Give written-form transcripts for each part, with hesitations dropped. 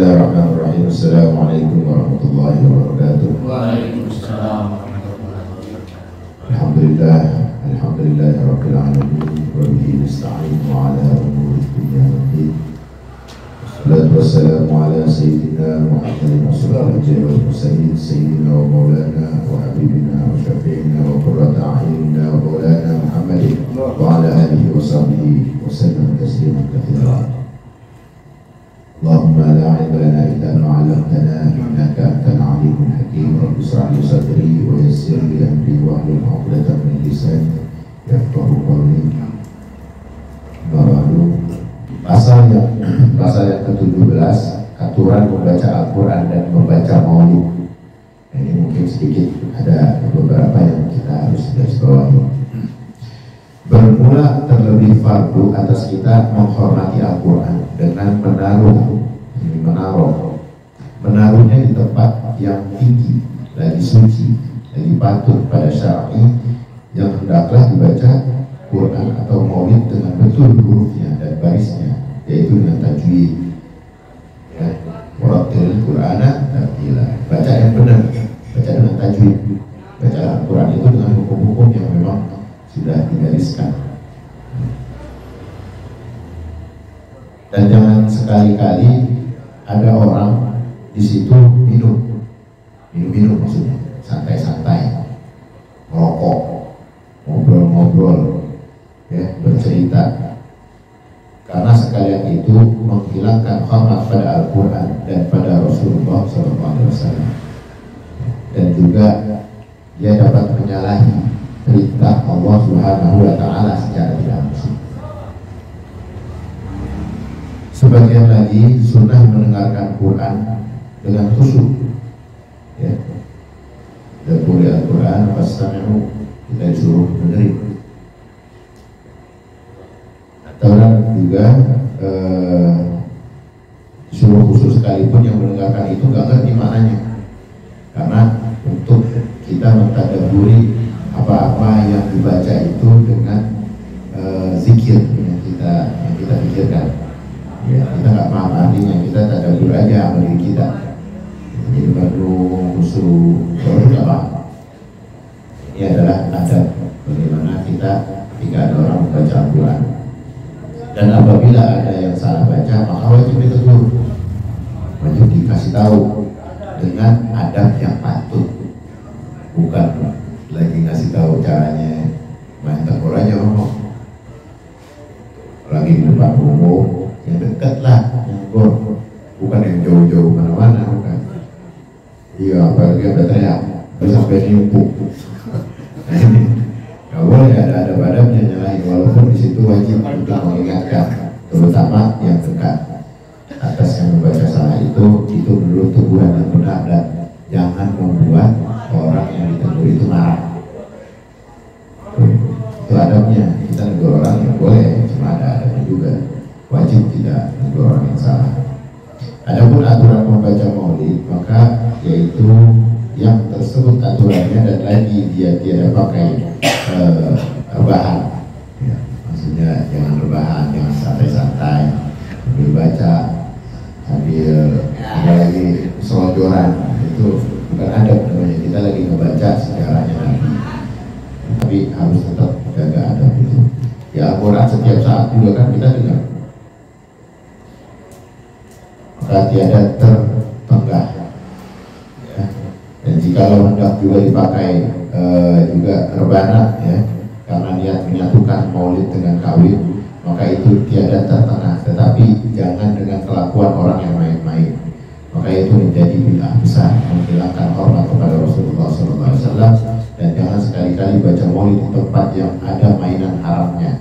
Bismillahirrahmanirrahim. Assalamualaikum warahmatullahi wabarakatuh. Waalaikumsalam. Alhamdulillah, alhamdulillahirabbil alamin wa bihi nasta'in wa ala umuri dunya waddin. Wassalatu wassalamu ala sayyidina Muhammadin asyrafil mursalin sayyidina wa maulana wa habibina wa syafi'ina wa qurrata a'yunina wa maulana Muhammadin wa ala alihi wa sahbihi wa sallam tasliman katsiran. Allahumma la ilma lana illa ma 'allamtana innaka antal 'alimul hakim. Rabbi ishrah li sadri wa yassir li amri wahlul 'uqdatam min lisani yafqahu qawli. Pasal yang ke-17, aturan membaca Al-Quran dan membaca Maulid. Ini mungkin sedikit ada beberapa yang kita harus garis bawahi. Bermula terlebih fardu atas kita menghormati Al-Quran dengan menaruhnya di tempat yang tinggi, lagi suci, lagi patut pada syar'i, yang hendaklah dibaca Quran atau Maulid dengan betul hurufnya dan barisnya, yaitu dengan tajwid. Ya, warattilil Qur'ana tartila. Baca yang benar, baca dengan tajwid. Baca Al-Quran itu dengan hukum-hukum yang memang sudah digariskan. Dan jangan sekali-kali ada orang di situ minum maksudnya, santai-santai, merokok, ngobrol-ngobrol, ya, bercerita. Karena sekalian itu menghilangkan hormat pada Al-Quran dan pada Rasulullah SAW, dan juga dia dapat menyalahi perintah Allah Subhanahu wa Ta'ala secara tidak langsung. Sebagian lagi sunnah mendengarkan Quran dengan khusyuk, ya. Dan kuliah Al-Quran fastami'u, kita disuruh dengerin. Atau juga disuruh khusus sekalipun yang mendengarkan itu gak ngerti maknanya, karena untuk kita mentadaburi apa-apa yang dibaca itu dengan zikir yang kita pikirkan. Ya, kita nggak paham artinya, kita tadabur aja sama diri kita. Jadi baru khusus baru nggak paham. Ini adalah adab bagaimana kita ketika ada orang membaca Al-Quran. Dan apabila ada yang salah baca, maka wajib ditegur, wajib dikasih tahu dengan adab yang patut, bukan lagi ngasih tahu caranya main tegur aja ngomong lagi di depan umum. Yang dekat lah, yang bukan yang jauh-jauh mana-mana, bukan. Iya, apalagi ada teriak, terus sampai niup. Nah ini nggak boleh, ada adab-adabnya nyalahin, walaupun di situ wajib untuk mengingatkan, terutama yang dekat. Atas yang membaca salah itu dulu teguran yang benar, dan jangan membuat orang yang ditegur itu marah. Itu adabnya. Kita negur orang yang boleh, cuma ada adabnya juga. Wajib tidak untuk orang yang salah. Adapun aturan membaca Maulid, maka yaitu yang tersebut aturannya dan lagi dia tidak pakai rebahan. Ya, maksudnya jangan rebahan, jangan santai-santai sambil baca, sambil ada lagi selonjoran. Itu bukan adab namanya. Kita lagi ngebaca sejarahnya Nabi, tapi harus tetap jaga adab itu. Ya, Al-Quran setiap saat juga kan kita dengar, tiada tertenggah, ya. Dan jika hendak juga dipakai juga rebana, ya, karena niat menyatukan Maulid dengan kawin, maka itu tiada tertengah. Tetapi jangan dengan kelakuan orang yang main-main, maka itu menjadi bid'ah besar, menghilangkan hormat kepada Rasulullah SAW. Dan jangan sekali-kali baca Maulid di tempat yang ada mainan haramnya.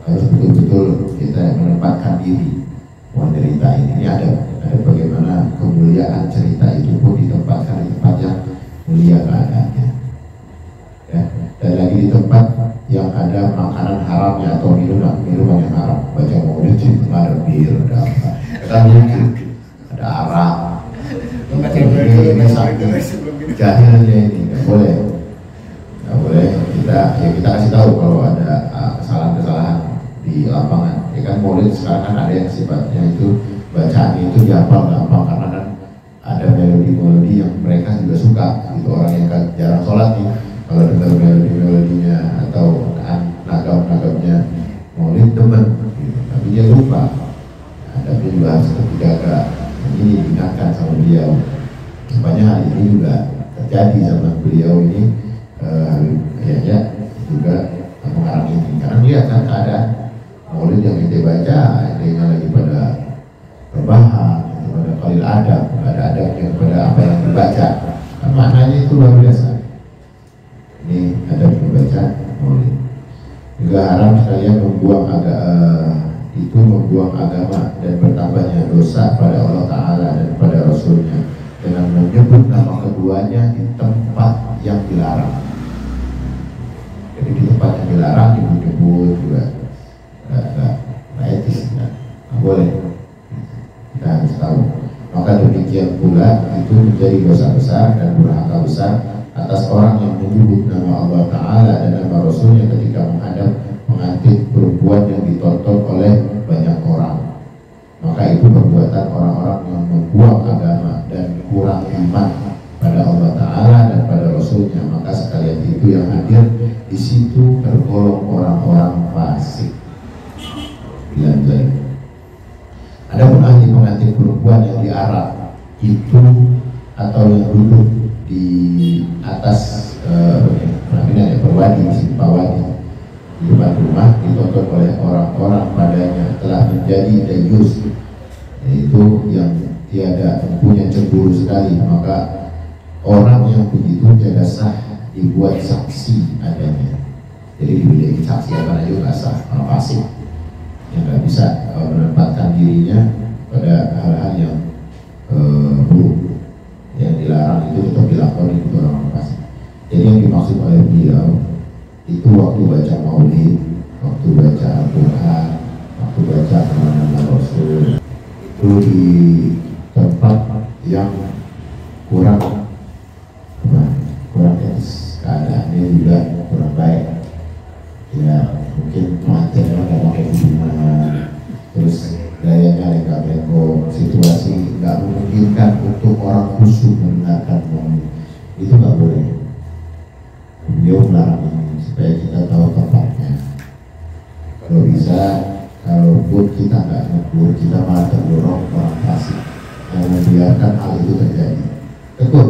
Harus betul-betul kita menempatkan diri cerita ini ada bagaimana kemuliaan cerita itu pun ditempatkan di tempat yang mulia keadaannya, ya. Dan lagi di tempat yang ada makanan haramnya atau minuman yang haram. Baca Maulid itu ada bir, ada apa, kita lucu, ada arak. Ini saking jahilnya ini nggak boleh kita kasih tahu kalau ada kesalahan-kesalahan di lapangan. Ya kan Maulid sekarang kan ada yang sifatnya itu bacaan itu dihafal gampang karena kan ada melodi-melodi yang mereka juga suka gitu. Orang yang jarang sholat nih kalau dengar melodi-melodinya atau nagam-nagamnya maulid demen gitu. Tapi dia lupa. Nah, tapi juga harus dijaga. Ini diingatkan sama beliau. Rupanya hal ini juga terjadi zaman beliau ini, ya juga mengarang ini. Karena lihat kan keadaan maulid yang kita baca, adanya lagi pada rebahan, pada qalil adab, ada adabnya kepada apa yang dibaca. Kan maknanya itu luar biasa. Ini adab membaca maulid. Juga haram sekalian membuang agama dan bertambahnya dosa pada Allah Ta'ala dan pada Rasulnya dengan menyebut nama keduanya di tempat yang dilarang. Jadi di tempat yang dilarang disebut juga nggak etis, nggak boleh. Kita harus tahu. Maka demikian pula itu menjadi dosa besar dan durhaka besar atas orang yang menyebut nama Allah Ta'ala dan nama Rasulnya ketika menghadap pengantin perempuan yang ditonton oleh banyak orang. Maka itu perbuatan orang-orang yang membuang agama dan kurang iman pada Allah Ta'ala dan pada Rasulnya. Maka sekalian itu yang hadir di situ tergolong orang-orang fasik. Adapun ahli pengantin perempuan yang diarak itu atau yang duduk di atas perwadi, simpawadi di depan rumah ditonton oleh orang-orang padanya telah menjadi dayus, yaitu yang tiada mempunyai cemburu sekali. Maka orang yang begitu tidak sah dibuat saksi adanya. Jadi dibilang saksi apa aja nggak sah, orang fasik yang nggak bisa menempatkan dirinya pada hal-hal yang buruk, yang dilarang itu tetap dilakukan itu orang fasik. Jadi yang dimaksud oleh beliau itu waktu baca maulid, waktu baca Al-Quran, waktu baca nama Rasul itu di tempat yang kurang etis, keadaannya juga kurang baik. Ya mungkin pengantinnya nggak pakai hubungan, terus gayanya lengkap-lengkap, situasi nggak memungkinkan untuk orang khusyuk mendengarkan maulid, itu nggak boleh. Beliau melarang ini supaya kita tahu tempatnya. Kalau bisa, kalaupun kita nggak negur, kita malah terdorong orang fasik yang membiarkan hal itu terjadi. Tegur,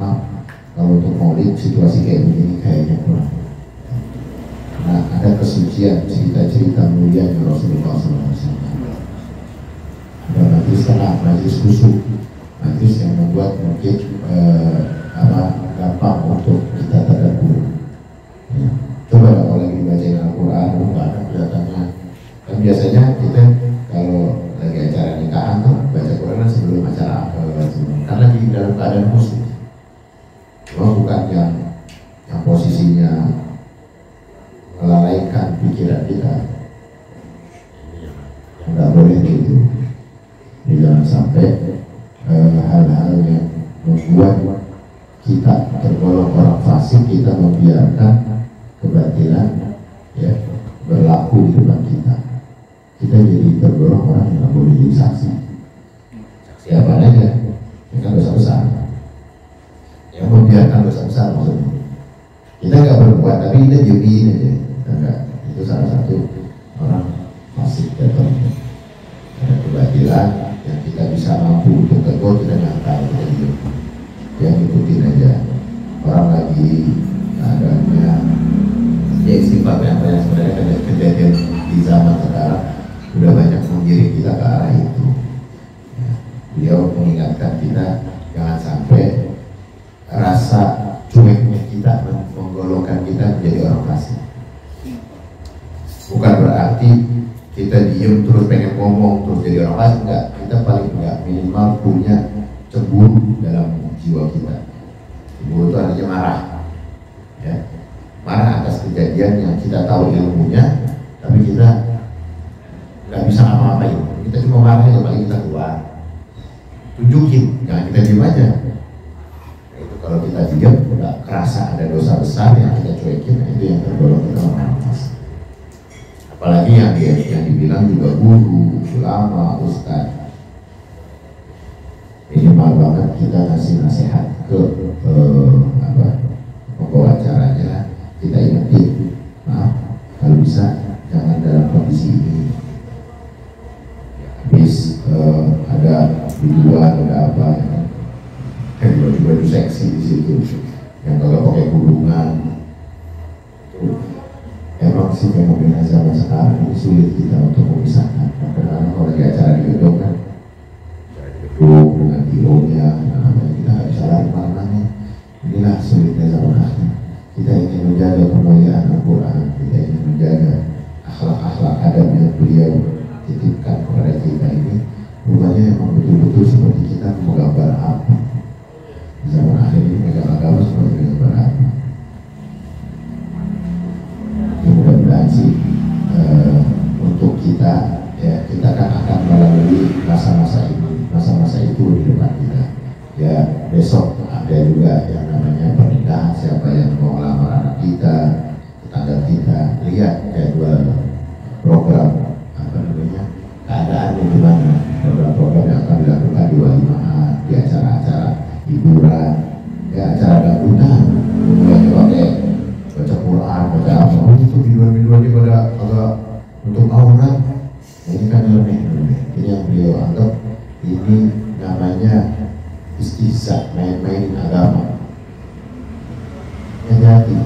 maaf, kalau untuk maulid situasi kayak begini kayaknya kurang. Nah, ada kesucian cerita-cerita mulia Rasulullah SAW. Ada majlis tengah, majlis khusyuk, majlis yang membuat mungkin gampang untuk kita tadabbur. Ya. Coba kalau lagi bacain Al-Quran, nggak ada kelihatannya. Dan biasanya kita kalau lagi acara nikahan tuh baca Quran sebelum acara karena di dalam keadaan khusyuk. Cuma bukan yang posisinya melalaikan pikiran kita. Nggak boleh gitu. Jadi jangan sampai hal-hal yang membuat kita tergolong orang fasik, kita membiarkan kebatilan ya berlaku di depan kita. Kita jadi tergolong orang yang nggak boleh jadi saksi. Saksi apa aja? Ini kan dosa besar. Yang membiarkan dosa besar maksudnya. Kita nggak berbuat, tapi kita diemin aja. Enggak, itu salah satu orang fasik jatuhnya. Ada kebatilan yang kita bisa mampu untuk tegur, kita nyangkal, kita diem. Yang ikutin aja. Orang lagi adanya ya istighfar yang sebenarnya kejadian di zaman sekarang udah banyak mengiring kita ke arah itu. Ya, beliau mengingatkan kita jangan sampai rasa cueknya kita menggolongkan kita menjadi orang fasik. Bukan berarti kita diem terus pengen ngomong terus jadi orang fasik, enggak. Kita paling enggak minimal punya cemburu dalam jiwa kita. Cemburu itu artinya marah, ya, marah atas kejadian yang kita tahu ilmunya, tapi kita nggak bisa ngapa-ngapain. Kita cuma marah aja, paling kita keluar, tunjukin, jangan kita diem aja. Nah, itu kalau kita diem, nggak kerasa ada dosa besar yang kita cuekin, nah itu yang tergolong kita orang fasik. Apalagi yang dibilang juga guru, ulama, ustaz. banget kita ngasih nasihat ke pembawa acaranya, kita ingetin, maaf kalau bisa jangan dalam kondisi ini. Habis ada di luar ada apa ya, tiba-tiba itu seksi di situ, yang kalau pakai kurungan. Emang sih fenomena zaman sekarang ini sulit kita untuk memisahkan. Kadang-kadang kalau lagi acara di gedung kan, gedung dengan bironya, kita nggak bisa lari mana-mana. Inilah sulitnya zaman akhir. Kita ingin menjaga kemuliaan Al-Quran, kita ingin menjaga akhlak-akhlak adab yang beliau titipkan kepada kita ini. Rupanya emang betul-betul seperti kita menggambar api. Zaman akhir ini megang agama seperti menggambar api. Mudah-mudahan sih untuk kita, ya kita kan akan melalui masa-masa ini, masa-masa itu di depan kita. Ya besok ada juga yang namanya pernikahan, siapa yang mau melamar anak kita, tetangga kita, lihat jadwal program keadaannya gimana, program-program yang akan dilakukan di walimahan, di acara-acara hiburan, ya acara dangdutan, mulai pakai baca Quran, baca apa, itu biduan-biduannya pada agak untuk aurat. Ini kan lebih ini yang beliau anggap ini namanya istihza, main-main agama. Hati-hati,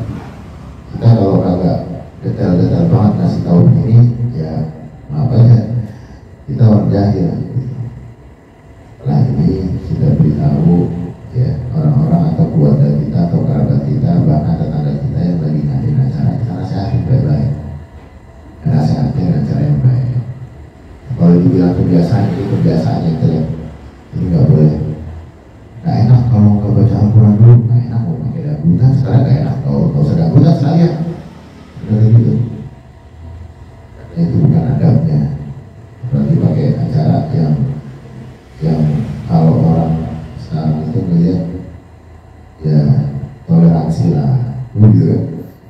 kita kalau kagak detail-detail banget ngasih tahu ini, ya maaf aja, kita orang jahil. Setelah ini kita beritahu ya orang-orang atau keluarga kita atau kerabat kita, bahkan tetangga kita yang lagi ngadain acara, kita nasihatin baik-baik, nasihatin dengan cara yang baik. Kalau dibilang kebiasaan, ini kebiasaan yang jelek, ini nggak boleh. Nggak enak kalau nggak baca Al-Quran dulu, nggak enak mau pakai dangdutan, sekarang nggak enak kalau usah dangdutan sekalian, udah gitu. Karena itu bukan adabnya. Berarti pakai acara yang kalau orang sekarang itu melihat ya toleransi lah, gitu kan?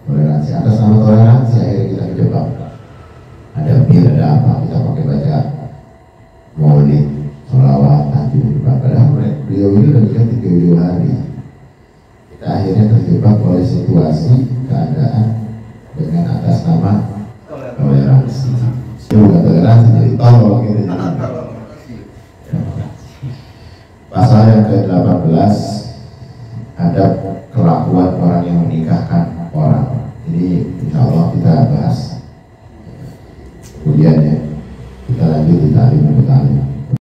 Toleransi, atas nama toleransi akhirnya kita kejebak. Ada bir, ada apa, kita pakai baca maulid, sholawatan, judul-judul. Padahal beliau ini udah nikah 30 hari. Kita akhirnya terjebak oleh situasi, keadaan dengan atas nama toleransi. Itu bukan toleransi, jadi tolong gitu. Pasal yang ke-18, ada kelakuan orang yang menikahkan orang. Jadi insya Allah kita bahas kemudian ya, kita lanjut di ta'lim.